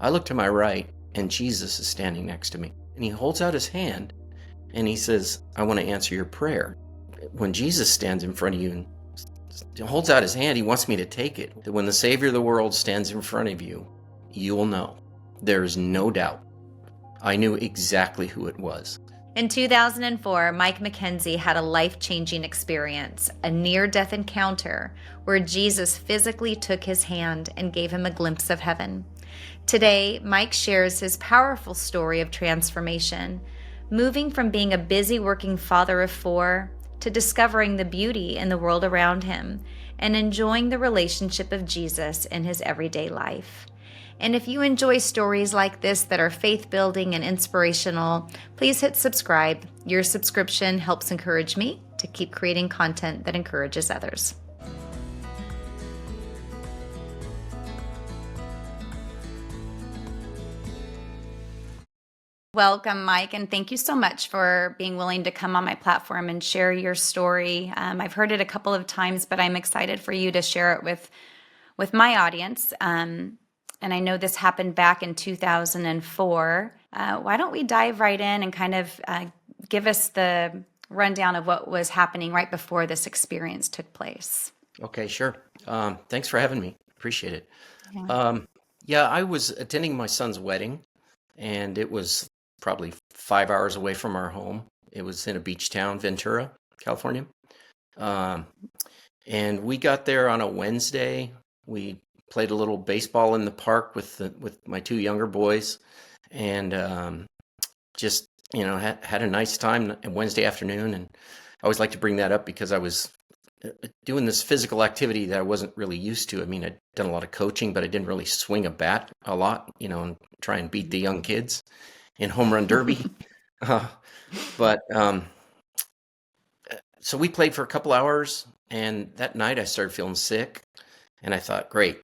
I look to my right, and Jesus is standing next to me. And he holds out his hand, and he says, I want to answer your prayer. When Jesus stands in front of you and holds out his hand, he wants me to take it. That when the Savior of the world stands in front of you, you will know. There is no doubt. I knew exactly who it was. In 2004, Mike McKenzie had a life-changing experience, a near-death encounter where Jesus physically took his hand and gave him a glimpse of heaven. Today, Mike shares his powerful story of transformation, moving from being a busy working father of 4 to discovering the beauty in the world around him and enjoying the relationship of Jesus in his everyday life. And if you enjoy stories like this that are faith-building and inspirational, please hit subscribe. Your subscription helps encourage me to keep creating content that encourages others. Welcome, Mike, and thank you so much for being willing to come on my platform and share your story. I've heard it a couple of times, but I'm excited for you to share it with my audience. And I know this happened back in 2004. Why don't we dive right in and kind of give us the rundown of what was happening right before this experience took place? Okay, sure. Thanks for having me. Appreciate it. Yeah. I was attending my son's wedding, and it was probably 5 hours away from our home. It was in a beach town, Ventura, California. And we got there on a Wednesday. We played a little baseball in the park with my 2 younger boys, and just had a nice time Wednesday afternoon. And I always like to bring that up because I was doing this physical activity that I wasn't really used to. I mean, I'd done a lot of coaching, but I didn't really swing a bat a lot, and try and beat the young kids in home run derby. So we played for a couple hours, and that night I started feeling sick. And I thought, great,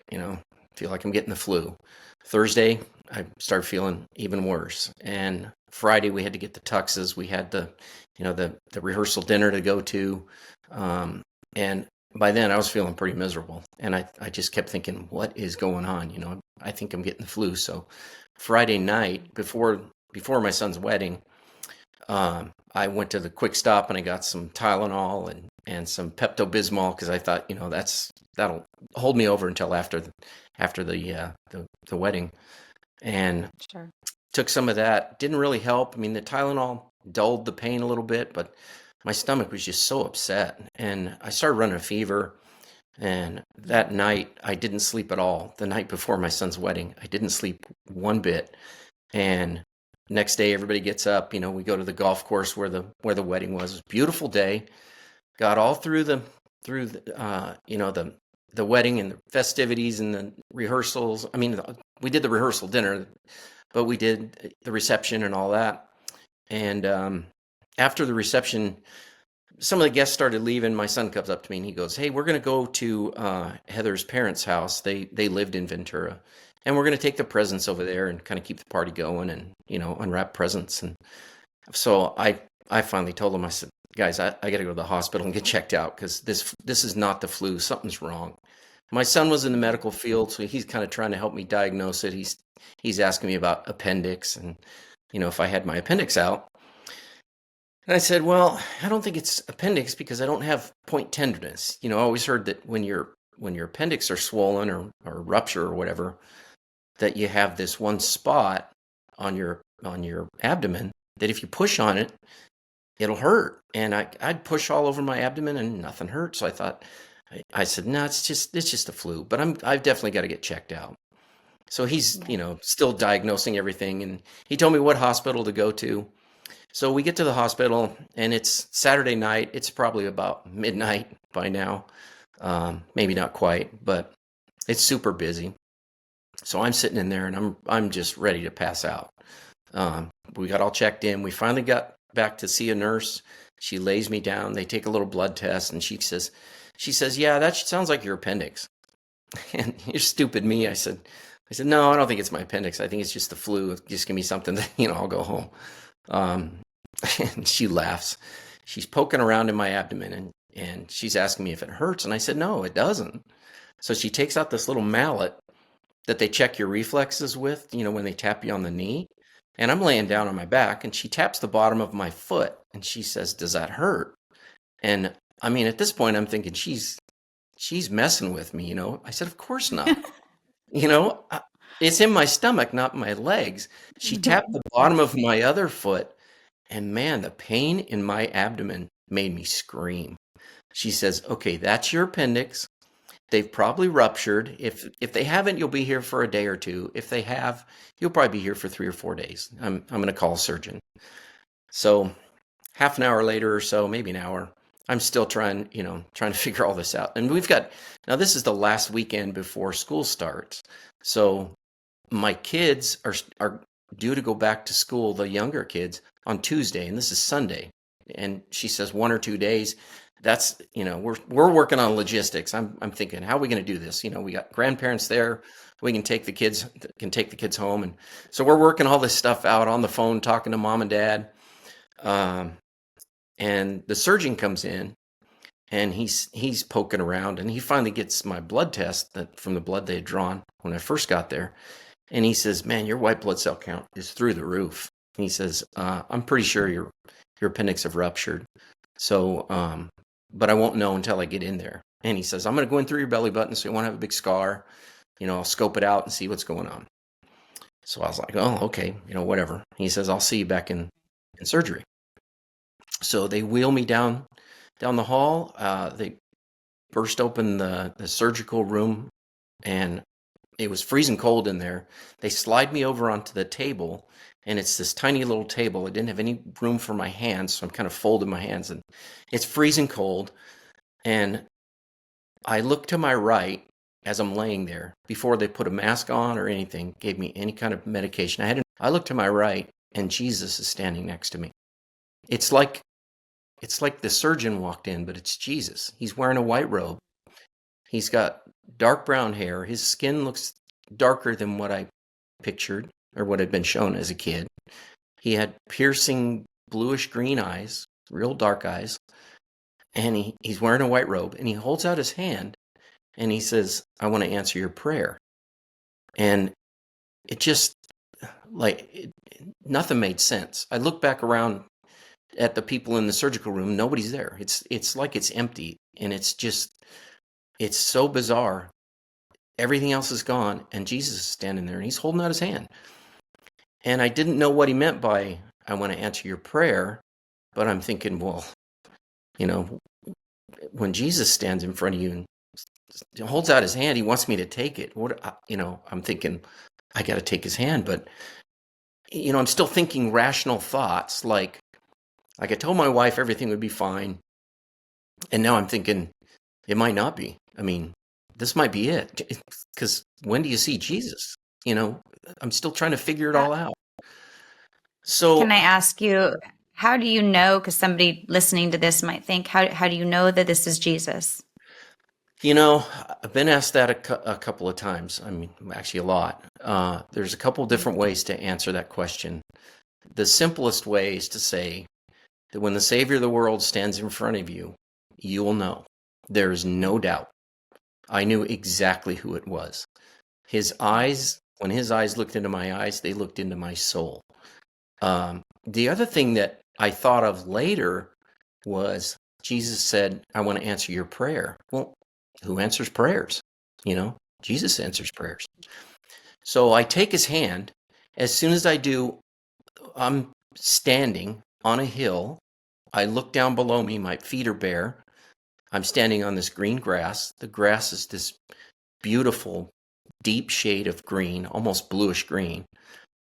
feel like I'm getting the flu. Thursday, I started feeling even worse. And Friday, we had to get the tuxes. We had the rehearsal dinner to go to. And by then, I was feeling pretty miserable. And I just kept thinking, what is going on? I think I'm getting the flu. So Friday night, before my son's wedding, I went to the Quick Stop and I got some Tylenol and some Pepto-Bismol because I thought, that'll hold me over until after the wedding. And Sure. took some of that. Didn't really help. I mean, the Tylenol dulled the pain a little bit, but my stomach was just so upset. And I started running a fever. And that night, I didn't sleep at all. The night before my son's wedding, I didn't sleep one bit. And next day, everybody gets up. We go to the golf course where the wedding was. It was a beautiful day. Got all through the wedding and the festivities and the rehearsals. I mean, we did the rehearsal dinner, but we did the reception and all that. And after the reception, some of the guests started leaving. My son comes up to me and he goes, "Hey, we're going to go to Heather's parents' house. They lived in Ventura. And we're going to take the presents over there and kind of keep the party going and, unwrap presents." And so I finally told them, I said, "Guys, I got to go to the hospital and get checked out because this is not the flu. Something's wrong." My son was in the medical field, so he's kind of trying to help me diagnose it. He's asking me about appendix and, if I had my appendix out. And I said, "Well, I don't think it's appendix because I don't have point tenderness." I always heard that when your appendix are swollen or rupture or whatever, that you have this one spot on your abdomen that if you push on it, it'll hurt. And I'd push all over my abdomen and nothing hurt. So I said, "No, it's just the flu, but I've definitely got to get checked out." So he's, still diagnosing everything. And he told me what hospital to go to. So we get to the hospital and it's Saturday night. It's probably about midnight by now. Maybe not quite, but it's super busy. So I'm sitting in there and I'm just ready to pass out. We got all checked in. We finally got back to see a nurse. She lays me down. They take a little blood test and she says, "Yeah, that sounds like your appendix." And you're stupid me. I said, "No, I don't think it's my appendix. I think it's just the flu. Just give me something that, I'll go home." And she laughs. She's poking around in my abdomen and she's asking me if it hurts. And I said, "No, it doesn't." So she takes out this little mallet that they check your reflexes with, when they tap you on the knee. And I'm laying down on my back, and she taps the bottom of my foot, and she says, "Does that hurt?" And I mean, at this point, I'm thinking she's messing with me. I said, "Of course not." You know, I- it's in my stomach, not my legs. She tapped the bottom of my other foot, and man, the pain in my abdomen made me scream. She says, "Okay, that's your appendix. They've probably ruptured. If they haven't, you'll be here for a day or two. If they have, you'll probably be here for 3 or 4 days. I'm going to call a surgeon." So half an hour later or so, maybe an hour, I'm still trying to figure all this out. And now this is the last weekend before school starts. So my kids are due to go back to school, the younger kids, on Tuesday, and this is Sunday. And she says 1 or 2 days. That's, we're working on logistics. I'm thinking, how are we going to do this? We got grandparents there. We can take the kids home. And so we're working all this stuff out on the phone, talking to mom and dad. And the surgeon comes in, and he's poking around, and he finally gets my blood test from the blood they had drawn when I first got there. And he says, "Man, your white blood cell count is through the roof." And he says, "I'm pretty sure your appendix have ruptured. So, but I won't know until I get in there." And he says, "I'm going to go in through your belly button, so you won't have a big scar. I'll scope it out and see what's going on." So I was like, "Oh, okay, whatever." He says, "I'll see you back in surgery." So they wheel me down the hall. They burst open the surgical room, and it was freezing cold in there. They slide me over onto the table, and it's this tiny little table. I didn't have any room for my hands, so I'm kind of folding my hands, and it's freezing cold. And I look to my right as I'm laying there, before they put a mask on or anything, gave me any kind of medication. I look to my right, and Jesus is standing next to me. It's like the surgeon walked in, but it's Jesus. He's wearing a white robe. He's got dark brown hair. His skin looks darker than what I pictured or what had been shown as a kid. He had piercing bluish green eyes, real dark eyes, and he's wearing a white robe, and he holds out his hand, and he says, "I want to answer your prayer." And it just, nothing made sense. I look back around at the people in the surgical room. Nobody's there. It's like it's empty, and it's so bizarre. Everything else is gone, and Jesus is standing there, and he's holding out his hand. And I didn't know what he meant by, "I want to answer your prayer," but I'm thinking, well, when Jesus stands in front of you and holds out his hand, he wants me to take it. I'm thinking, I got to take his hand, but I'm still thinking rational thoughts, like I told my wife everything would be fine, and now I'm thinking it might not be. I mean, this might be it, because when do you see Jesus? I'm still trying to figure it all out. So Can I ask you, how do you know? Because somebody listening to this might think, how do you know that this is Jesus? I've been asked that a couple of times. I mean, actually a lot. There's a couple of different ways to answer that question. The simplest way is to say that when the Savior of the world stands in front of you, you will know. There is no doubt. I knew exactly who it was. His eyes, when his eyes looked into my eyes, they looked into my soul. The other thing that I thought of later was Jesus said, "I want to answer your prayer." Well, who answers prayers? Jesus answers prayers. So I take his hand. As soon as I do, I'm standing on a hill. I look down below me. My feet are bare. I'm standing on this green grass. The grass is this beautiful, deep shade of green, almost bluish green.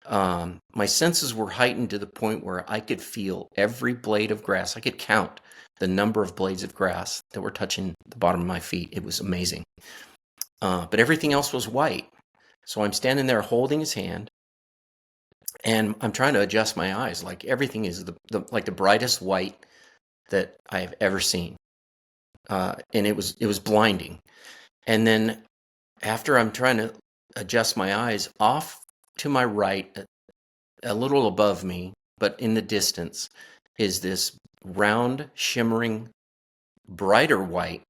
My senses were heightened to the point where I could feel every blade of grass. I could count the number of blades of grass that were touching the bottom of my feet. It was amazing. But everything else was white. So I'm standing there holding his hand, and I'm trying to adjust my eyes. Like everything is like the brightest white that I have ever seen. And it was blinding. And then after I'm trying to adjust my eyes, off to my right, a little above me, but in the distance, is this round, shimmering, brighter white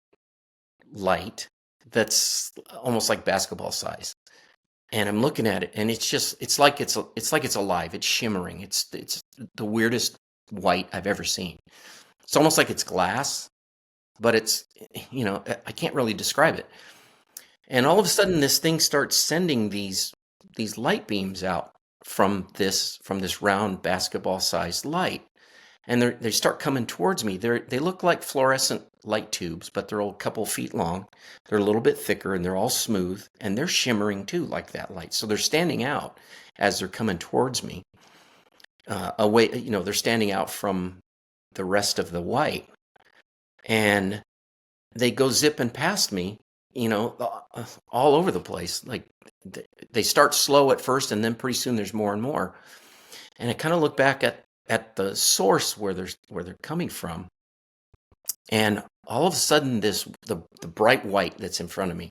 light that's almost like basketball size. and I'm looking at it, and it's like it's alive. It's shimmering. It's the weirdest white I've ever seen. It's almost like it's glass, but I can't really describe it. And all of a sudden, this thing starts sending these light beams out from this round basketball-sized light, and they start coming towards me. They look like fluorescent light tubes, but they're a couple feet long. They're a little bit thicker, and they're all smooth, and they're shimmering too, like that light. So they're standing out as they're coming towards me. Away, they're standing out from the rest of the white, and they go zipping past me, all over the place. Like they start slow at first, and then pretty soon there's more and more. And I kind of look back at the source where they're coming from, and all of a sudden, the bright white that's in front of me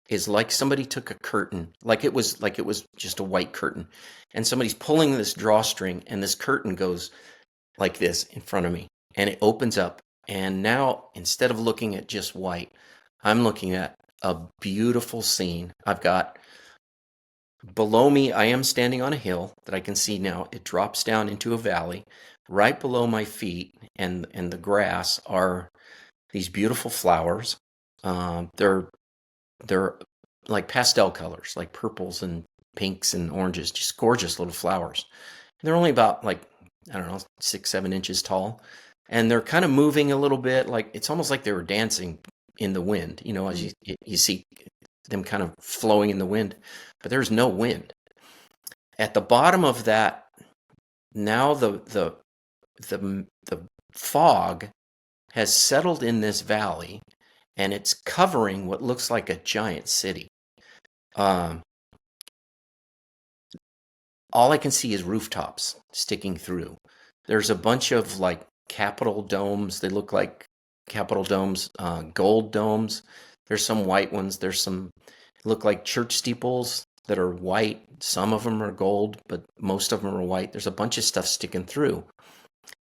is like somebody took a curtain, like it was just a white curtain, and somebody's pulling this drawstring, and this curtain goes like this in front of me, and it opens up. And now, instead of looking at just white, I'm looking at a beautiful scene. I've got below me, I am standing on a hill that I can see now. It drops down into a valley. Right below my feet and the grass are these beautiful flowers. They're like pastel colors, like purples and pinks and oranges, just gorgeous little flowers. They're only about, like, I don't know, 6, 7 inches tall. And they're kind of moving a little bit, like it's almost like they were dancing in the wind, as you see them kind of flowing in the wind, but there's no wind. At the bottom of that, now the fog has settled in this valley, and it's covering what looks like a giant city. Um, all I can see is rooftops sticking through. There's a bunch of like Capitol domes. They look like Capitol domes, gold domes. There's some white ones. There's some look like church steeples that are white. Some of them are gold, but most of them are white. There's a bunch of stuff sticking through.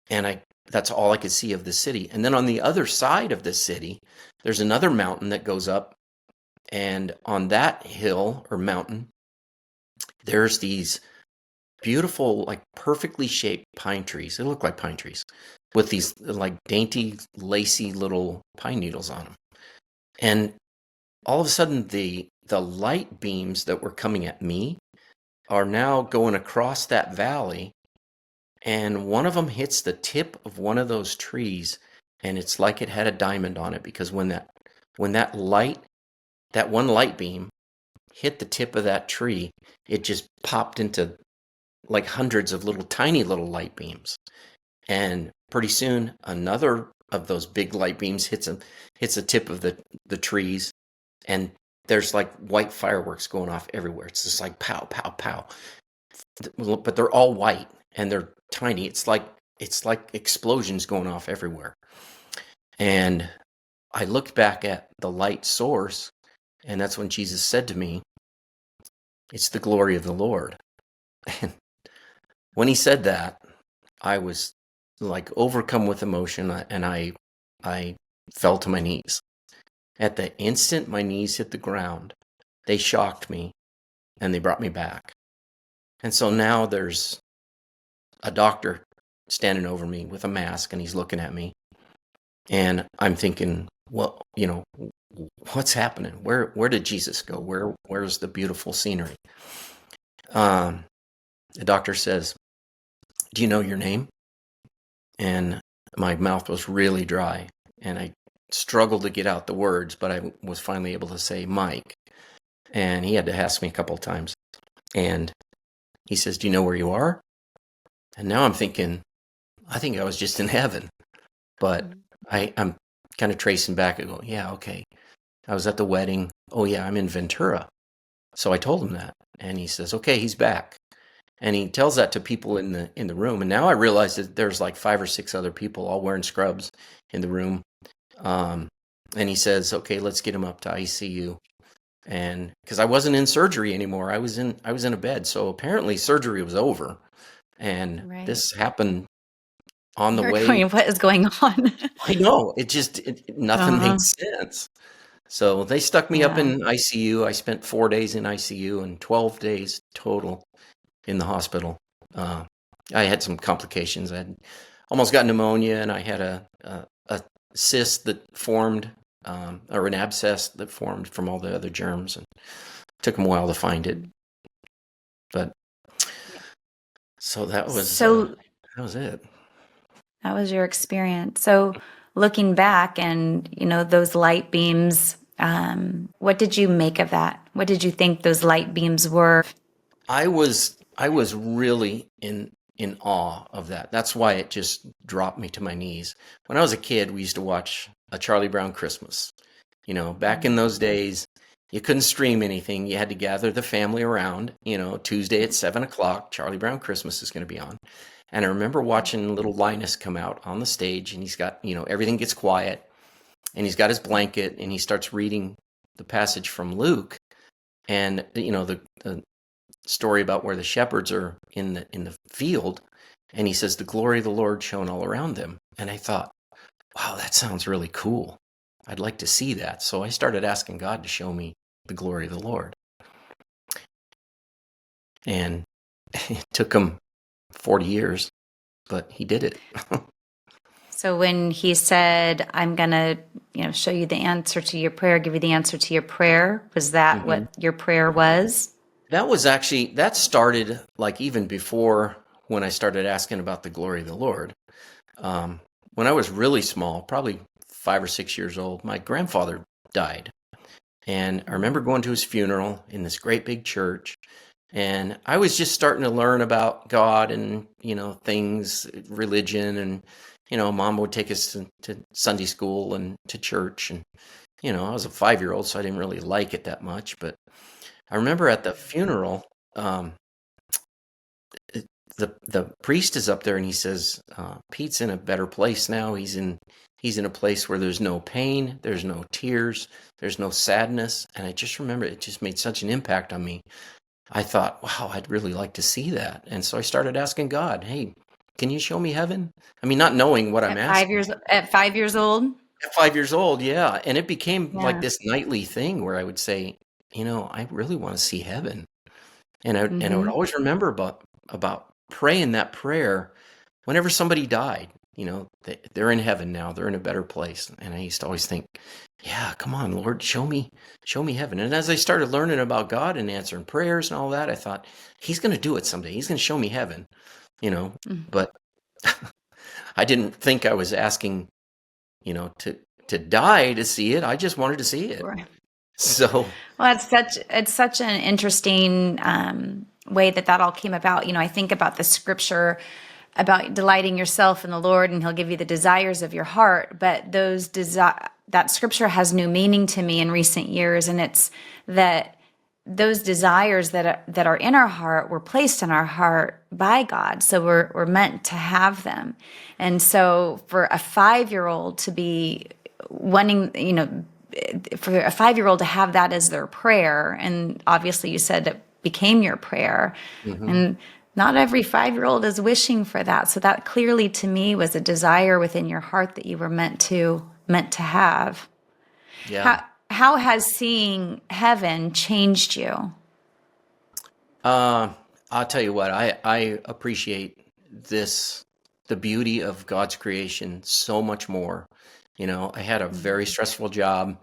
And that's all I could see of the city. And then on the other side of the city, there's another mountain that goes up. And on that hill or mountain, there's these beautiful, like perfectly shaped pine trees. They look like pine trees with these like dainty, lacy little pine needles on them. And all of a sudden, the light beams that were coming at me are now going across that valley, and one of them hits the tip of one of those trees, and it's like it had a diamond on it, because when that one light beam hit the tip of that tree, it just popped into like hundreds of tiny little light beams. And pretty soon, another of those big light beams hits the tip of the trees, and there's like white fireworks going off everywhere. It's just like pow, pow, pow. But they're all white, and they're tiny. It's like explosions going off everywhere. And I looked back at the light source, and that's when Jesus said to me, "It's the glory of the Lord." And when he said that, I was like overcome with emotion, and I fell to my knees. At the instant my knees hit the ground, they shocked me, and they brought me back. And so now there's a doctor standing over me with a mask, and he's looking at me, and I'm thinking, well, what's happening? Where did Jesus go? Where's the beautiful scenery? The doctor says, "Do you know your name?" And my mouth was really dry, and I struggled to get out the words, but I was finally able to say Mike. And he had to ask me a couple of times. And he says, "Do you know where you are?" And now I'm thinking, I think I was just in heaven. But I'm kind of tracing back and go, yeah, okay. I was at the wedding. Oh yeah, I'm in Ventura. So I told him that. And he says, okay, he's back. And he tells that to people in the room. And now I realize that there's like 5 or 6 other people all wearing scrubs in the room. And he says, okay, let's get him up to ICU. And because I wasn't in surgery anymore, I was in a bed. So apparently surgery was over. And Right. this happened on the You're way. going, what is going on? I know. Nothing Uh-huh. made sense. So they stuck me up Yeah. in ICU. I spent 4 days in ICU and 12 days total in the hospital. Uh, I had some complications. I had almost got pneumonia, and I had a cyst that formed, or an abscess that formed from all the other germs, and it took them a while to find it. But so So that was it. that was your experience. So looking back and, those light beams, what did you make of that? What did you think those light beams were? I was really in awe of that. That's why it just dropped me to my knees. When I was a kid, we used to watch A Charlie Brown Christmas. Back in those days, you couldn't stream anything. You had to gather the family around. Tuesday at 7 o'clock, Charlie Brown Christmas is going to be on. And I remember watching little Linus come out on the stage, and he's got, everything gets quiet, and he's got his blanket, and he starts reading the passage from Luke, and the story about where the shepherds are in the field, and he says the glory of the Lord shone all around them. And I thought, wow, that sounds really cool. I'd like to see that. So I started asking God to show me the glory of the Lord. And it took him 40 years, but he did it. So when he said, I'm going to, show you the answer to your prayer, give you the answer to your prayer, was that Mhm. what your prayer was? That started like even before, when I started asking about the glory of the Lord. When I was really small, probably 5 or 6 years old, my grandfather died. And I remember going to his funeral in this great big church. And I was just starting to learn about God and, things, religion. And, mom would take us to Sunday school and to church. And, I was a 5-year-old, so I didn't really like it that much. But I remember at the funeral, the priest is up there, and he says, Pete's in a better place now. He's in a place where there's no pain, there's no tears, there's no sadness. And I just remember it just made such an impact on me. I thought, wow, I'd really like to see that. And so I started asking God, hey, can you show me heaven? I mean, not knowing what I'm asking. At 5 years old? At 5 years old, yeah. And it became like Yeah. this nightly thing where I would say, I really want to see heaven. And I would Mm-hmm. always remember about praying that prayer whenever somebody died. They're in heaven now. They're in a better place. And I used to always think, yeah, come on, Lord, show me heaven. And as I started learning about God and answering prayers and all that, I thought, he's going to do it someday. He's going to show me heaven, but I didn't think I was asking, to die to see it. I just wanted to see it. Right. So, Well, it's such an interesting way that all came about. I think about the scripture about delighting yourself in the Lord, and He'll give you the desires of your heart. But that scripture has new meaning to me in recent years, and it's that those desires that are in our heart were placed in our heart by God. So we're meant to have them. And so for a 5-year-old to be wanting, for a 5-year-old to have that as their prayer, and obviously you said it became your prayer, mhm, and not every 5-year-old is wishing for that. So that clearly to me was a desire within your heart that you were meant to have. yeah. How has seeing heaven changed you? Uh, I'll tell you what, I appreciate this, the beauty of God's creation so much more. I had a very stressful job.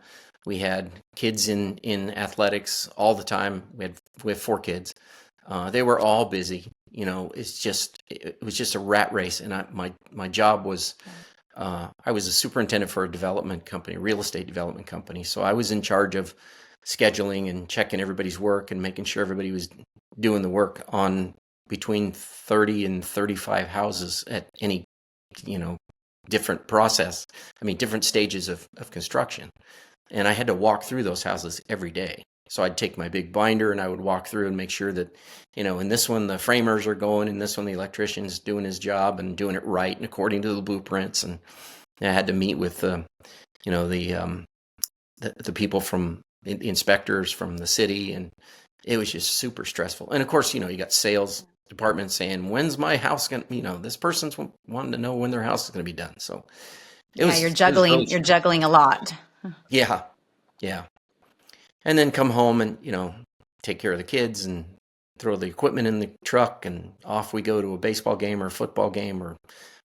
We had kids in athletics all the time. We have 4 kids. They were all busy. It was just a rat race. And my job was, I was a superintendent for a development company, real estate development company. So I was in charge of scheduling and checking everybody's work and making sure everybody was doing the work on between 30 and 35 houses at any, different process. I mean, different stages of construction. And I had to walk through those houses every day. So I'd take my big binder and I would walk through and make sure that, in this one, the framers are going, in this one, the electrician's doing his job and doing it right and according to the blueprints. And I had to meet with, the people from the inspectors from the city. And it was just super stressful. And of course, you got sales department saying, when's my house going to, this person's wanting to know when their house is going to be done. So it Yeah, was, you're it was juggling. really You're stressful. juggling a lot. Yeah. Yeah. And then come home and, take care of the kids and throw the equipment in the truck and off we go to a baseball game or a football game or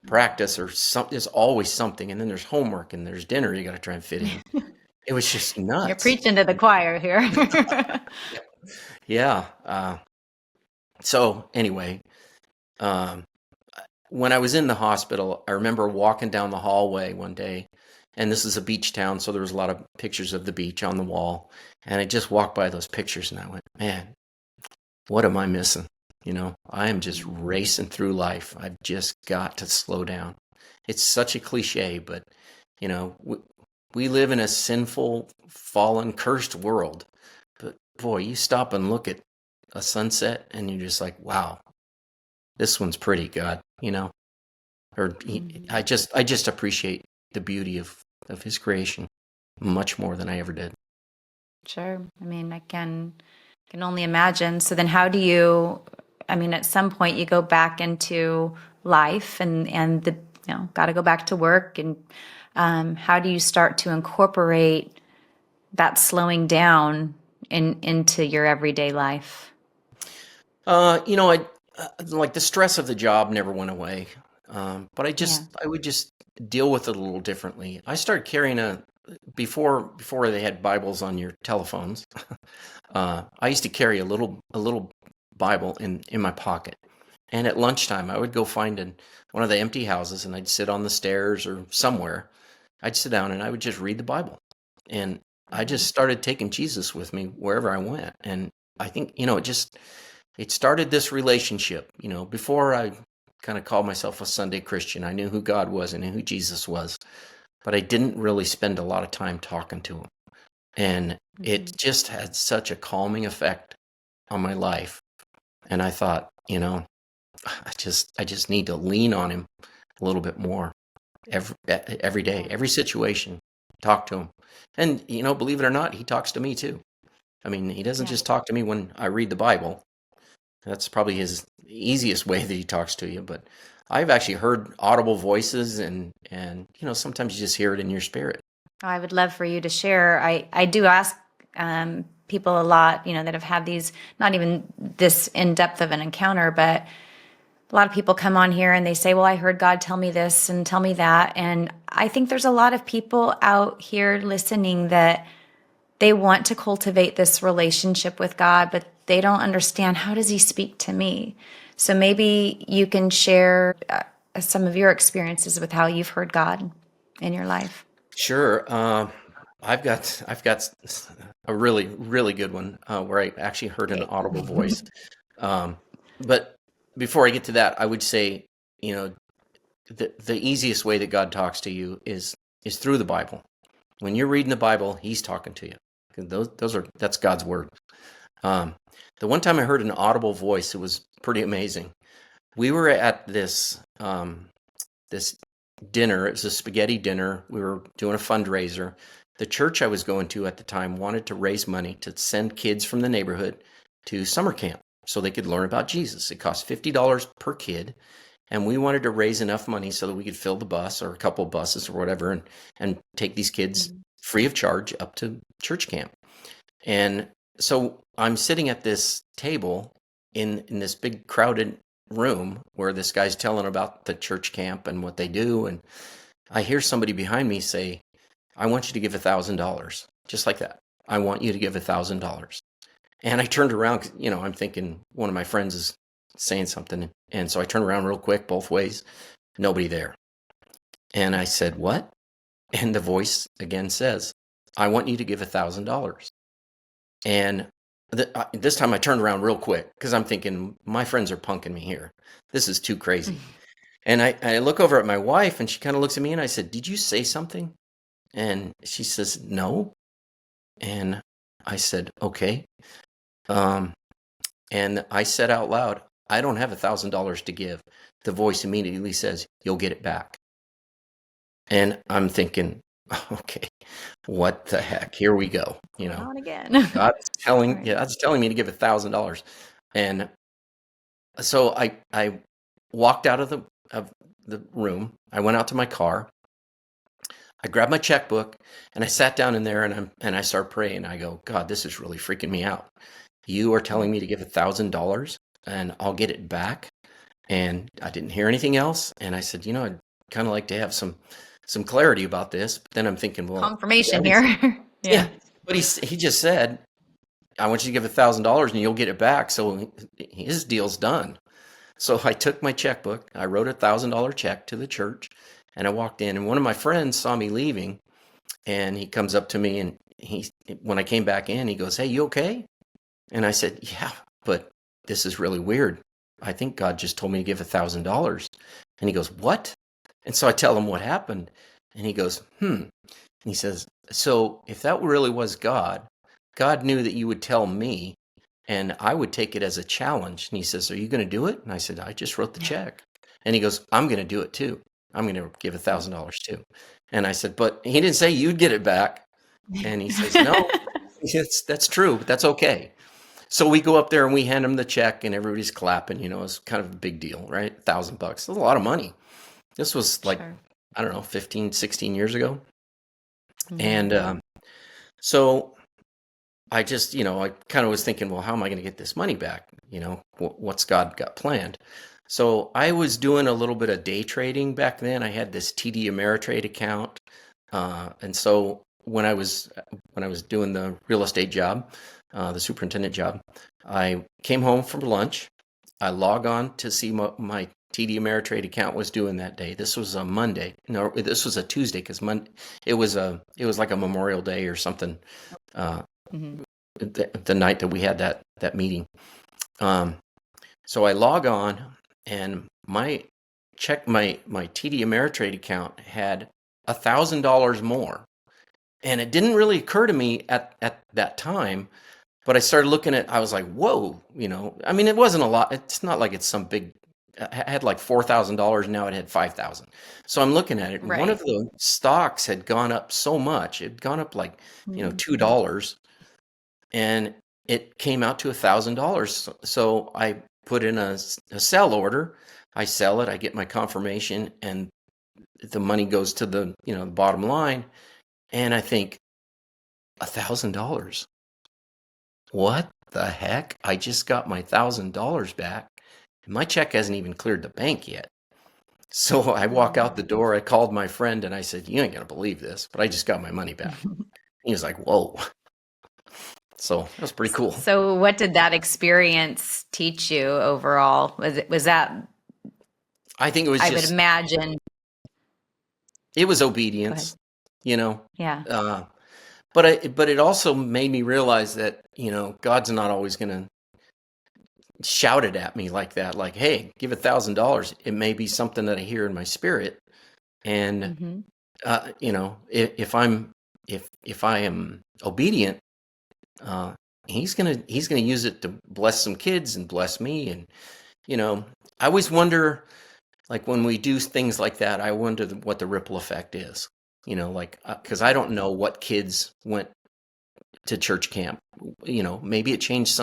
practice or something. There's always something. And then there's homework and there's dinner you got to try and fit in. It was just You're nuts. preaching to the choir here. Yeah. So anyway, um, when I was in the hospital, I remember walking down the hallway one day, and this is a beach town, so there was a lot of pictures of the beach on the wall. And I just walked by those pictures and I went, man, what am I missing? I am just racing through life. I've just got to slow down. It's such a cliche, but, we live in a sinful, fallen, cursed world. But boy, you stop and look at a sunset and you're just like, wow, this one's pretty, God, or I just appreciate the beauty of his creation much more than I ever did. Sure. I mean, I can only imagine. So then how do you, at some point you go back into life and got to go back to work. And how do you start to incorporate that slowing down into your everyday life? I like the stress of the job never went away. But I would just deal with it a little differently. I started carrying before they had Bibles on your telephones. I used to carry a little Bible in my pocket. And at lunchtime, I would go find one of the empty houses and I'd sit on the stairs or somewhere. I'd sit down and I would just read the Bible. And I just started taking Jesus with me wherever I went. And I think, it started this relationship. Before I kind of called myself a Sunday Christian, I knew who God was and who Jesus was, but I didn't really spend a lot of time talking to him. And it just had such a calming effect on my life. And I thought, I just need to lean on him a little bit more every day, every situation, talk to him. And, believe it or not, he talks to me too. I mean, he doesn't just talk to me when I read the Bible. That's probably his easiest way that he talks to you. But I've actually heard audible voices and sometimes you just hear it in your spirit. I would love for you to share. I do ask people a lot, that have had these, not even this in-depth of an encounter, but a lot of people come on here and they say, well, I heard God tell me this and tell me that. And I think there's a lot of people out here listening that they want to cultivate this relationship with God, but they don't understand, how does he speak to me? So maybe you can share some of your experiences with how you've heard God in your life. Sure. I've got a really, really good one where I actually heard an audible voice. But before I get to that, I would say, the easiest way that God talks to you is through the Bible. When you're reading the Bible, he's talking to you. That's God's word. The one time I heard an audible voice, it was pretty amazing. We were at this dinner. It was a spaghetti dinner. We were doing a fundraiser. The church I was going to at the time wanted to raise money to send kids from the neighborhood to summer camp so they could learn about Jesus. It cost $50 per kid. And we wanted to raise enough money so that we could fill the bus or a couple of buses or whatever and take these kids free of charge up to church camp. And so I'm sitting at this table in this big crowded room where this guy's telling about the church camp and what they do. And I hear somebody behind me say, I want you to give $1,000, just like that. I want you to give $1,000. And I turned around, I'm thinking one of my friends is saying something. And so I turned around real quick, both ways, nobody there. And I said, what? And the voice again says, I want you to give $1,000. And this time I turned around real quick because I'm thinking, my friends are punking me here. This is too crazy. And I look over at my wife and she kind of looks at me and I said, did you say something? And she says, no. And I said, okay. And I said out loud, I don't have $1,000 to give. The voice immediately says, you'll get it back. And I'm thinking, okay, what the heck? Here we go. On again. God's telling me to give $1,000. And so I walked out of the room. I went out to my car. I grabbed my checkbook and I sat down in there and I started praying. I go, God, this is really freaking me out. You are telling me to give $1,000 and I'll get it back. And I didn't hear anything else. And I said, I'd kind of like to have some clarity about this. But then I'm thinking, well, Confirmation here. yeah. But he just said, I want you to give $1,000 and you'll get it back. So his deal's done. So I took my checkbook, I wrote $1,000 check to the church, and I walked in. And one of my friends saw me leaving, and he comes up to me, and when I came back in, he goes, "Hey, you okay?" And I said, "Yeah, but this is really weird. I think God just told me to give $1,000." And he goes, "What?" And so I tell him what happened, and he goes, And he says, "So if that really was God, God knew that you would tell me, and I would take it as a challenge." And he says, "Are you going to do it?" And I said, "I just wrote the check." And he goes, "I'm going to do it too. I'm going to give $1,000 too." And I said, "But he didn't say you'd get it back." And he says, "No, that's true, but that's okay." So we go up there and we hand him the check and everybody's clapping. It's kind of a big deal, right? $1,000. That's a lot of money. This was like, Sure. I don't know, 15, 16 years ago. Mhm. And so I just, I kind of was thinking, well, how am I going to get this money back? What's God got planned? So I was doing a little bit of day trading back then. I had this TD Ameritrade account. And so when I was doing the real estate job, the superintendent job, I came home from lunch. I log on to see what my TD Ameritrade account was doing that day. This was a Monday. No, this was a Tuesday because it was like a Memorial Day or something. Mhm. The night that we had that meeting. So I log on and my TD Ameritrade account had $1,000 more. And it didn't really occur to me at that time, but I started looking I was like, whoa, I mean, it wasn't a lot. It's not like it's some big, I had like $4,000. Now it had 5,000. So I'm looking at it. And one of Right. the stocks had gone up so much. It had gone up like, Mhm. $2. And it came out to $1,000. So I put in a sell order. I sell it. I get my confirmation, and the money goes to the the bottom line. And I think $1,000. What the heck? I just got my $1,000 back. And my check hasn't even cleared the bank yet. So I walk out the door. I called my friend and I said, "You ain't gonna believe this, but I just got my money back." He was like, "Whoa." So that was pretty cool. So what did that experience teach you overall? Was that, I think it was I would just, imagine, it was go ahead. obedience, you know. Yeah. Uh, but it also made me realize that God's not always going to shout it at me like that. Like, "Hey, give $1,000." It may be something that I hear in my spirit, and Mhm. if I am obedient, uh, he's gonna use it to bless some kids and bless me. And I always wonder, like when we do things like that, I wonder what the ripple effect is. Like because I don't know what kids went to church camp. Maybe it changed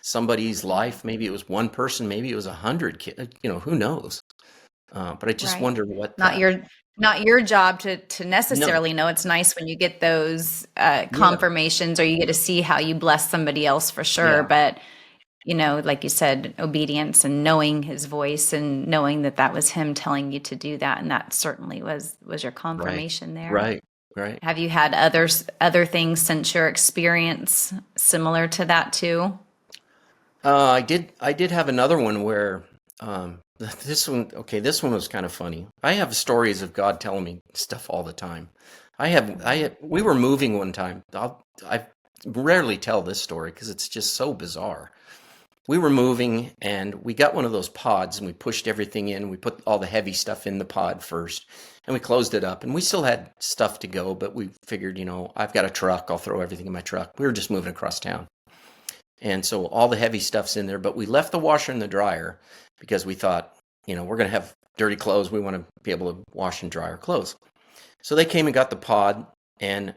somebody's life. Maybe it was one person. Maybe it was 100 kids. Who knows? But I just Right. wonder what Not that. your not your job to No. necessarily know. It's nice when you get those Yeah. confirmations, or you get to see how you bless somebody else for sure. Yeah. But like you said, obedience and knowing his voice and knowing that that was him telling you to do that, and that certainly was your Right. confirmation there. Right. Right. Have you had other things since your experience similar to that too? I did have another one where this one. Okay, this one was kind of funny. I have stories of God telling me stuff all the time. We were moving one time. I rarely tell this story because it's just so bizarre. We were moving and we got one of those pods and we pushed everything in. We put all the heavy stuff in the pod first and we closed it up, and we still had stuff to go, but we figured, I've got a truck. I'll throw everything in my truck. We were just moving across town. And so all the heavy stuff's in there, but we left the washer and the dryer because we thought, we're going to have dirty clothes. We want to be able to wash and dry our clothes. So they came and got the pod. And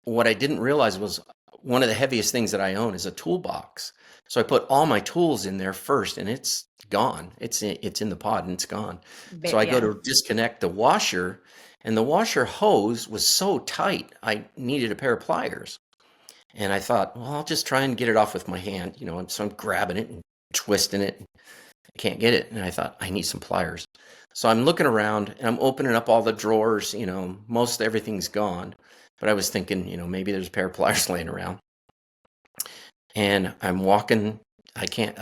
what I didn't realize was one of the heaviest things that I own is a toolbox. So I put all my tools in there first, and it's gone. It's in the pod and it's gone. So I go Yeah. to disconnect the washer, And the washer hose was so tight, I needed a pair of pliers. And I thought, well, I'll just try and get it off with my hand, and so I'm grabbing it and twisting it. I can't get it. And I thought, I need some pliers. So I'm looking around and I'm opening up all the drawers, most everything's gone. But I was thinking, maybe there's a pair of pliers laying around. And I'm walking, I can't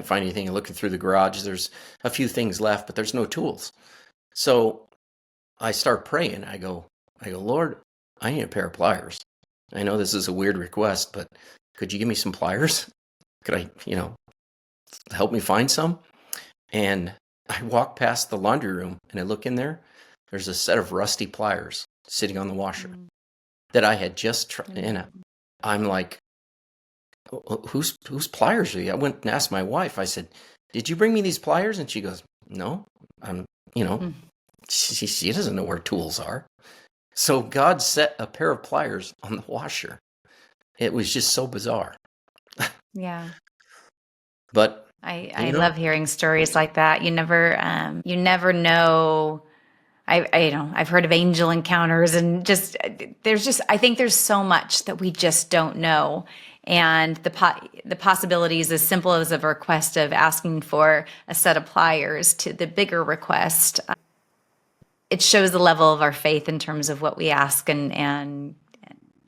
find anything. I'm looking through the garage. There's a few things left, but there's no tools. So I start praying. I go, Lord, I need a pair of pliers. I know this is a weird request, but could you give me some pliers? Could I, help me find some? And I walk past the laundry room and I look in there. There's a set of rusty pliers sitting on the washer that I had just tried. And I'm like, whose pliers are you? I went and asked my wife. I said, did you bring me these pliers? And she goes, no, she doesn't know where tools are. So God set a pair of pliers on the washer. It was just so bizarre. Yeah. But I love hearing stories like that. You never know. I've heard of angel encounters, and I think there's so much that we just don't know. And the possibilities, as simple as a request of asking for a set of pliers to the bigger request, it shows the level of our faith in terms of what we ask and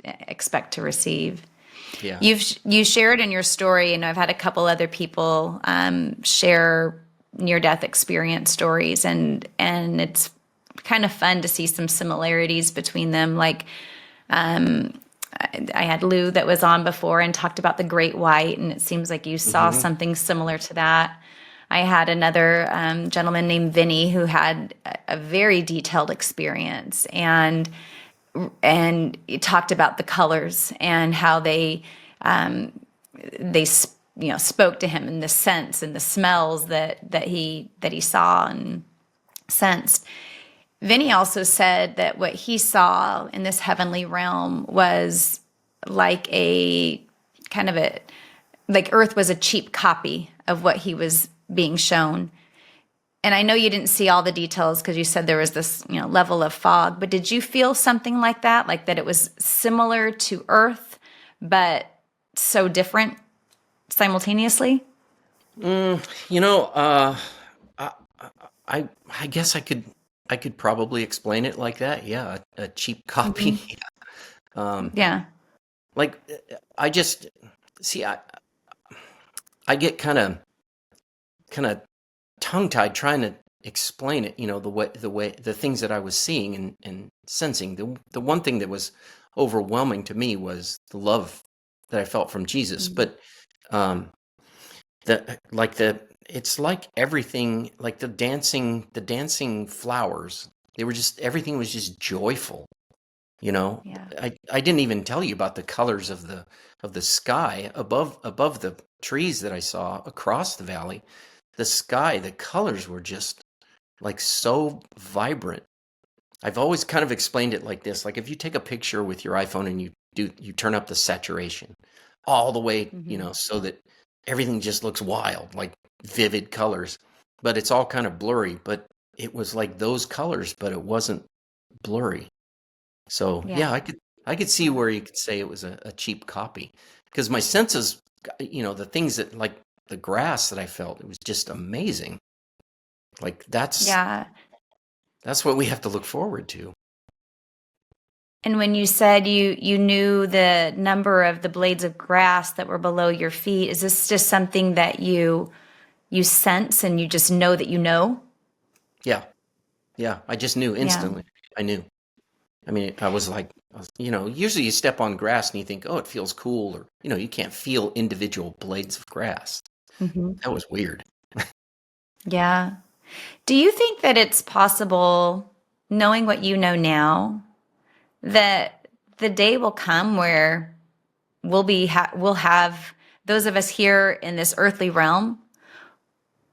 expect to receive. yeah, You shared in your story, and I've had a couple other people share near-death experience stories, and it's kind of fun to see some similarities between them. Like I had Lou that was on before and talked about the great white, and it seems like you saw something similar to that. I had another gentleman named Vinny who had a very detailed experience, and he talked about the colors and how they spoke to him, and the scents and the smells that he saw and sensed. Vinny also said that what he saw in this heavenly realm was like like Earth was a cheap copy of what he was being shown. And I know you didn't see all the details because you said there was this, level of fog, but did you feel something like that it was similar to Earth, but so different simultaneously? I guess I could probably explain it like that. Yeah, a cheap copy. Yeah. Like I just see. I get kind of tongue-tied trying to explain it. The things that I was seeing and sensing. The one thing that was overwhelming to me was the love that I felt from Jesus. But it's like everything, like the dancing flowers. Everything was just joyful. Yeah. I didn't even tell you about the colors of the sky above the trees that I saw across the valley. The sky, the colors were just like so vibrant. I've always kind of explained it like this: like if you take a picture with your iPhone and you turn up the saturation all the way, so that everything just looks wild, like vivid colors, but it's all kind of blurry. But it was like those colors, but it wasn't blurry. So yeah, I could see where you could say it was a cheap copy, because my senses, the things that, like the grass that I felt, it was just amazing. Like that's what we have to look forward to. And when you said you knew the number of the blades of grass that were below your feet, is this just something that you sense and you just know that you know? Yeah, I just knew instantly. I knew. I mean, I was like, usually you step on grass and you think, oh, it feels cool, or you can't feel individual blades of grass. That was weird. Yeah. Do you think that it's possible, knowing what you know now, that the day will come where we'll have those of us here in this earthly realm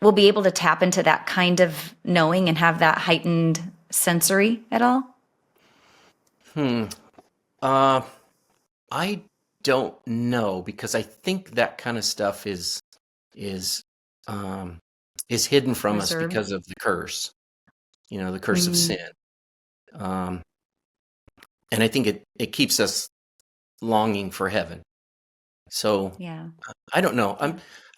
will be able to tap into that kind of knowing and have that heightened sensory at all? I don't know, because I think that kind of stuff is hidden from us Reserved. because of the curse. The curse of sin. Um, and I think it keeps us longing for heaven. So Yeah. I don't know.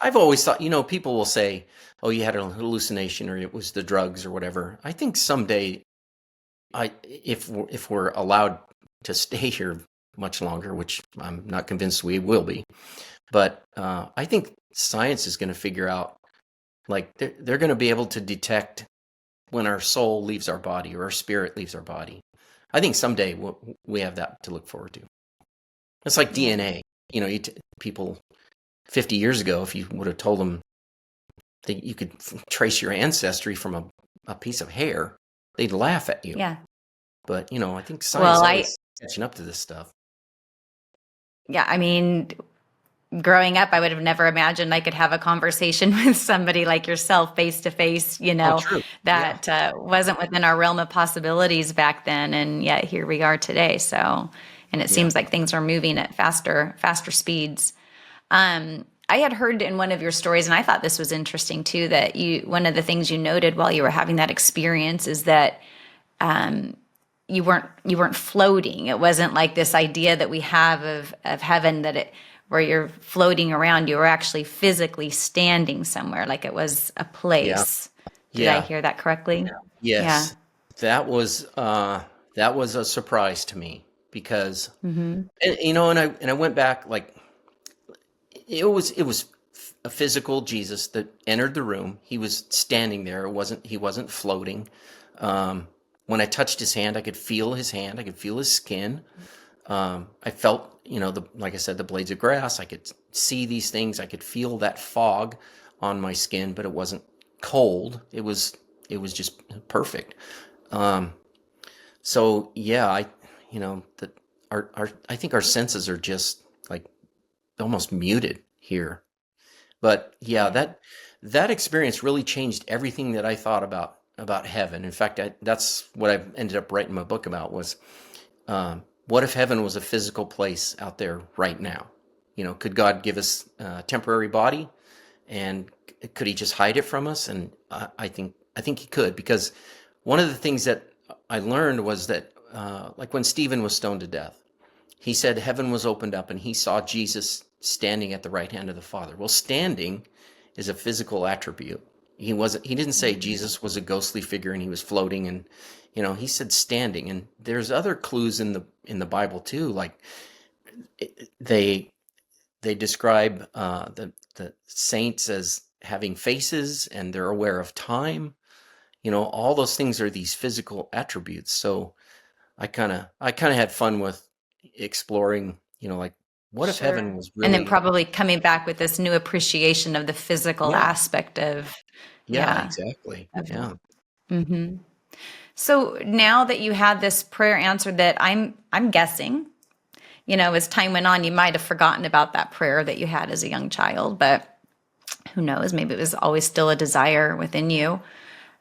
I've always thought, people will say, "Oh, you had a hallucination, or it was the drugs, or whatever." I think someday, if we're allowed to stay here much longer, which I'm not convinced we will be, but I think science is going to figure out, like they're going to be able to detect when our soul leaves our body or our spirit leaves our body. I think someday we have that to look forward to. It's like Yeah. DNA. People 50 years ago, if you would have told them that you could trace your ancestry from a piece of hair, they'd laugh at you. Yeah. But, I think science Well, always catching up to this stuff. I mean, growing up, I would have never imagined I could have a conversation with somebody like yourself face to face, Oh, true. Yeah. that wasn't within our realm of possibilities back then. And yet here we are today. So, and it Yeah. seems like things are moving at faster speeds. I had heard in one of your stories, and I thought this was interesting too, that one of the things you noted while you were having that experience is that you weren't floating. It wasn't like this idea that we have of heaven, where you're floating around. You were actually physically standing somewhere, like it was a Yeah. place. Did I Yeah. hear that correctly? Yeah. Yes. That was a surprise to me because, Mm-hmm. and I went back, like it was a physical Jesus that entered the room. He was standing there. He wasn't floating. When I touched his hand, I could feel his hand. I could feel his skin. I felt, like I said, the blades of grass. I could see these things. I could feel that fog on my skin, but it wasn't cold. It was just perfect. Um, so yeah, that I think our senses are just like almost muted here. But yeah, Yeah. that experience really changed everything that I thought about heaven. In fact, that's what I ended up writing my book about was, what if heaven was a physical place out there right now? Could God give us a temporary body, and could He just hide it from us? And I think He could, because one of the things that I learned was that, like when Stephen was stoned to death, he said heaven was opened up and he saw Jesus standing at the right hand of the Father. Well, standing is a physical attribute. He didn't say Mm-hmm. Jesus was a ghostly figure and he was floating, and he said standing. And there's other clues in the Bible too, like they they describe the saints as having faces and they're aware of time. All those things are these physical attributes. So I kind of had fun with exploring, like what if heaven Sure. was And then really. probably coming back with this new appreciation of the physical Yeah, aspect of, yeah, yeah, exactly. of, Yeah. hmm So now that you had this prayer answered, that I'm guessing, as time went on, you might have forgotten about that prayer that you had as a young child, but who knows? Maybe it was always still a desire within you.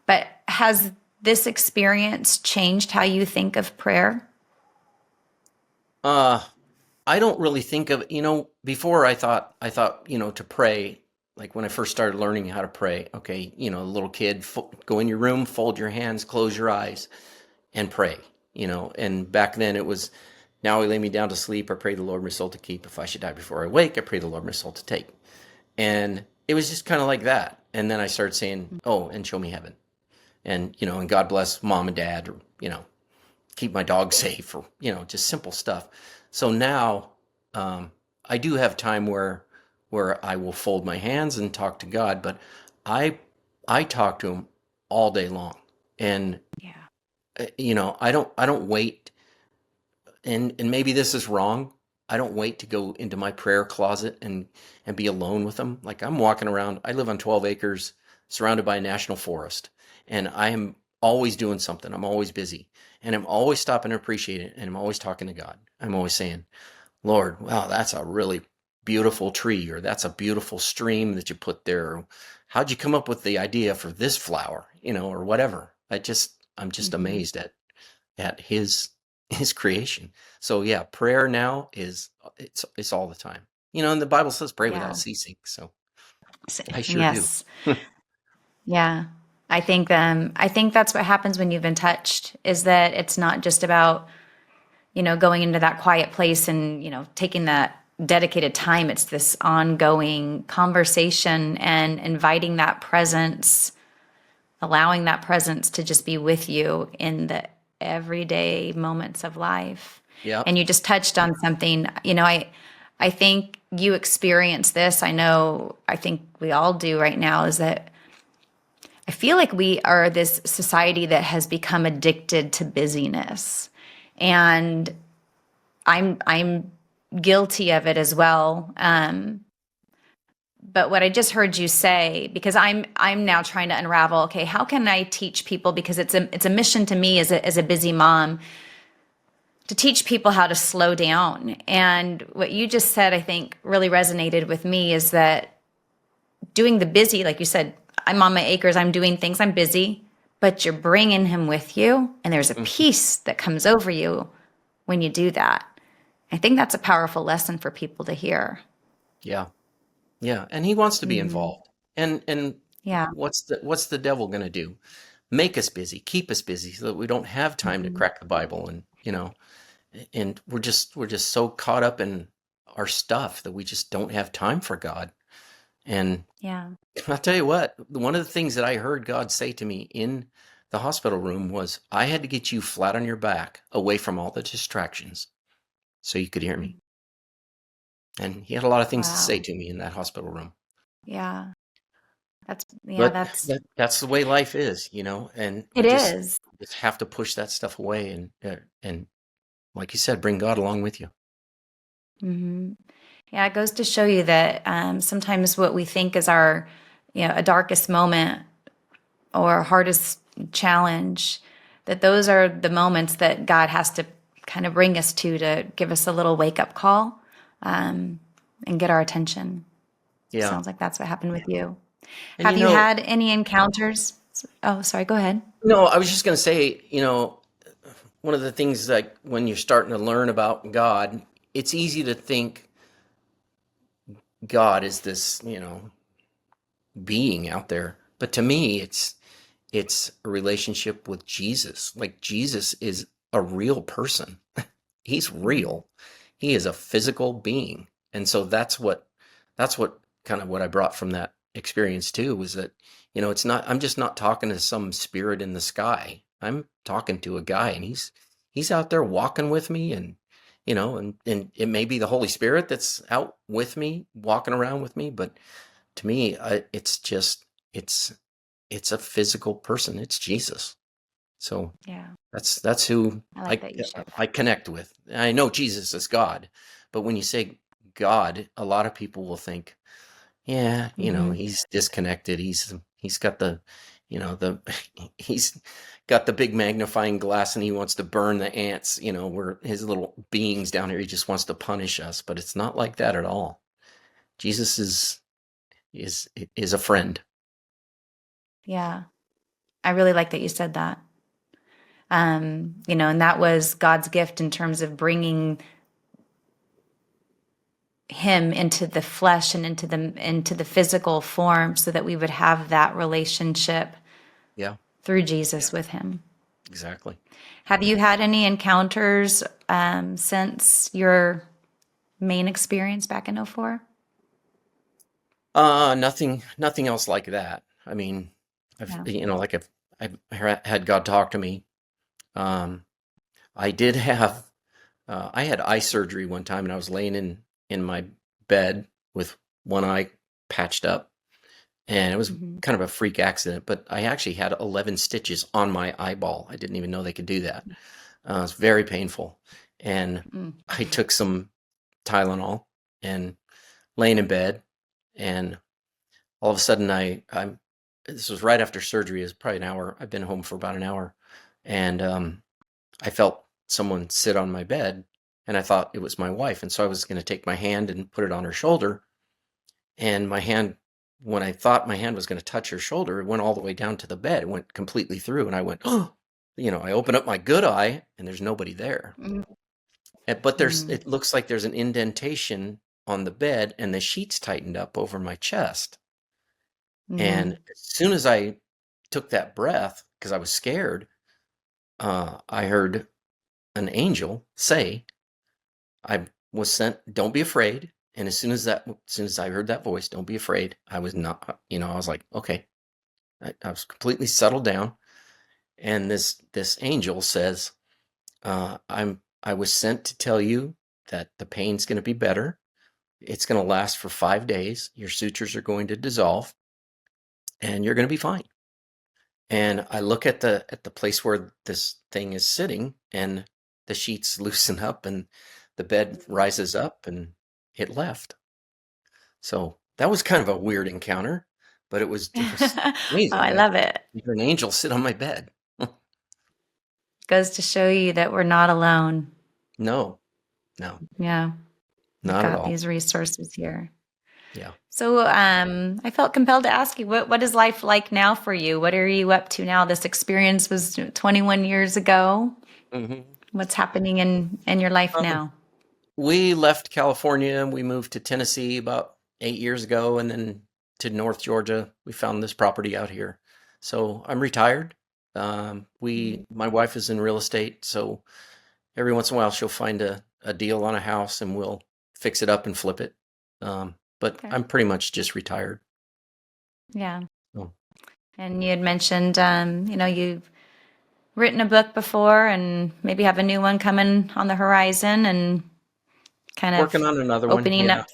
But has this experience changed how you think of prayer? uh I don't really think of, before I thought, to pray, like when I first started learning how to pray, okay, a little kid, go in your room, fold your hands, close your eyes, and pray. And back then it was, now I lay me down to sleep, I pray the Lord my soul to keep. If I should die before I wake, I pray the Lord my soul to take. And it was just kind of like that. And then I started saying, oh, and show me heaven. And God bless mom and dad, or, keep my dog safe, or, just simple stuff. So now, I do have time where I will fold my hands and talk to God, but I I talk to him all day long. And Yeah. I don't wait, and maybe this is wrong. I don't wait to go into my prayer closet and be alone with them. Like, I'm walking around. I live on 12 acres surrounded by a national forest, and I am always doing something. I'm always busy, and I'm always stopping to appreciate it, and I'm always talking to God. I'm always saying, Lord, wow, that's a really beautiful tree, or that's a beautiful stream that you put there. Or, how'd you come up with the idea for this flower, or whatever. I'm just Hmm. amazed at his creation. So yeah, prayer now it's all the time. And the Bible says pray without Yeah. ceasing. So I sure do. Yes. Yeah. I think that's what happens when you've been touched, is that it's not just about, going into that quiet place and, taking that dedicated time. It's this ongoing conversation and inviting that presence, allowing that presence to just be with you in the everyday moments of life. Yeah. And you just touched on something, I think you experience this. I think we all do right now, is that I feel like we are this society that has become addicted to busyness. And I'm guilty of it as well. But what I just heard you say, because I'm now trying to unravel, okay, how can I teach people, because it's a mission to me as a busy mom, to teach people how to slow down. And what you just said, I think, really resonated with me, is that doing the busy, like you said, I'm on my acres, I'm doing things, I'm busy, but you're bringing him with you. And there's a Mm. peace that comes over you when you do that. I think that's a powerful lesson for people to hear. Yeah. Yeah. And he wants to be Hmm. involved. And Yeah. what's the devil going to do? Make us busy, keep us busy so that we don't have time to Hmm. crack the Bible, and we're just so caught up in our stuff that we just don't have time for God. And Yeah. I'll tell you what, one of the things that I heard God say to me in the hospital room was, I had to get you flat on your back away from all the distractions so you could hear me. And he had a lot of things to say Wow. to me in that hospital room. Yeah. Yeah, But that's, that's the way life is, and it we is. just have to push that stuff away and like you said, bring God along with you. Hmm. Yeah, it goes to show you that sometimes what we think is our, a darkest moment or hardest challenge, that those are the moments that God has to kind of bring us to give us a little wake up call, and get our attention. Yeah. Sounds like that's what happened with you. And Have you had any encounters? Oh, sorry, go ahead. no, I was just going to say, one of the things, like when you're starting to learn about God, it's easy to think God is this, being out there. But to me, it's a relationship with Jesus. Like Jesus is a real person. He's Mhm. real. He is a physical being. And so that's what kind of what I brought from that experience too, was that, it's not, I'm just not talking to some spirit in the sky. I'm talking to a guy, and he's out there walking with me, and and it may be the Holy Spirit that's out with me, walking around with me, but to me, it's just it's it's a physical person. It's Jesus. So Yeah, that's who I like I that you shared that. I connect with. I know Jesus is God, but when you say God, a lot of people will think, yeah, Hmm. he's disconnected. He's got the he's got the big magnifying glass, and he wants to burn the ants. Where his little beings down here. He just wants to punish us, but it's not like that at all. Jesus is a friend. Yeah, I really like that you said that. And that was God's gift in terms of bringing him into the flesh and into the physical form, so that we would have that relationship Yeah, through Jesus with him. exactly. Have you had any encounters since your main experience back in '04? Nothing else like that. I mean, Yeah. like I've had God talk to me. Um, I did have, I had eye surgery one time, and I was laying in my bed with one eye patched up, and it was Hmm. kind of a freak accident. But I actually had 11 stitches on my eyeball. I didn't even know they could do that. It was very painful, and Mm. I took some Tylenol and laying in bed, and all of a sudden I'm this was right after surgery. It was probably an hour. I've been home for about an hour, and I felt someone sit on my bed, and I thought it was my wife, and so I was going to take my hand and put it on her shoulder, and my hand, when I thought my hand was going to touch her shoulder, it went all the way down to the bed. It went completely through, and I went, oh, I open up my good eye, and there's nobody there. But Mm. it looks like there's an indentation on the bed, and the sheets tightened up over my chest. And Mm. as soon as I took that breath because I was scared, I heard an angel say, I was sent, don't be afraid. And as soon as I heard that voice, don't be afraid, I was not, I was like, okay. I was completely settled down. And this angel says, I was sent to tell you that the pain's going to be better. It's going to last for 5 days. Your sutures are going to dissolve, and you're going to be fine. And I look at the place where this thing is sitting, and the sheets loosen up, and the bed rises up, and it left. So that was kind of a weird encounter, but it was Oh, amazing. I love it. An angel sit on my bed. Goes to show you that we're not alone. No, Yeah. We've not at got all. these resources here. Yeah. So I felt compelled to ask you, what is life like now for you? What are you up to now? This experience was 21 years ago. hmm What's happening in your life now? We left California and we moved to Tennessee about 8 years ago, and then to North Georgia. We found this property out here. So I'm retired. My wife is in real estate, so every once in a while she'll find a deal on a house and we'll fix it up and flip it. But Okay. I'm pretty much just retired. Yeah. So, And you had mentioned, you've written a book before and maybe have a new one coming on the horizon and kind of working on another one. opening Yeah. up.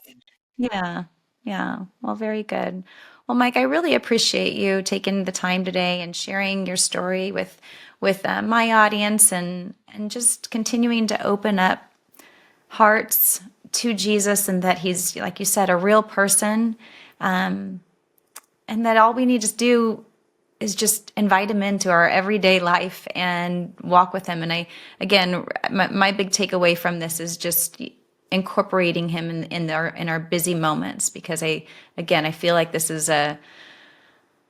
Yeah. Yeah. Well, very good. Well, Mike, I really appreciate you taking the time today and sharing your story with my audience and just continuing to open up hearts to Jesus, and that he's, like you said, a real person, and that all we need to do is just invite him into our everyday life and walk with him. And my big takeaway from this is just incorporating him in our busy moments, because I feel like this is an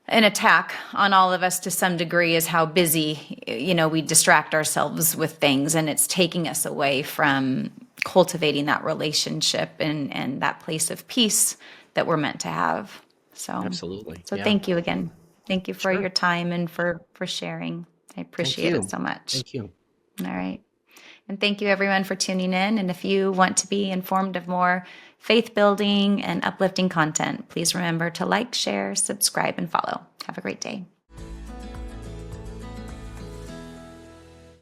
attack on all of us to some degree, is how busy, we distract ourselves with things, and it's taking us away from cultivating that relationship and that place of peace that we're meant to have. So Absolutely. Yeah. thank you again. Thank you for Sure. your time and for sharing. I appreciate it so much. Thank you. All right. And thank you everyone for tuning in. And if you want to be informed of more faith building and uplifting content, please remember to like, share, subscribe, and follow. Have a great day.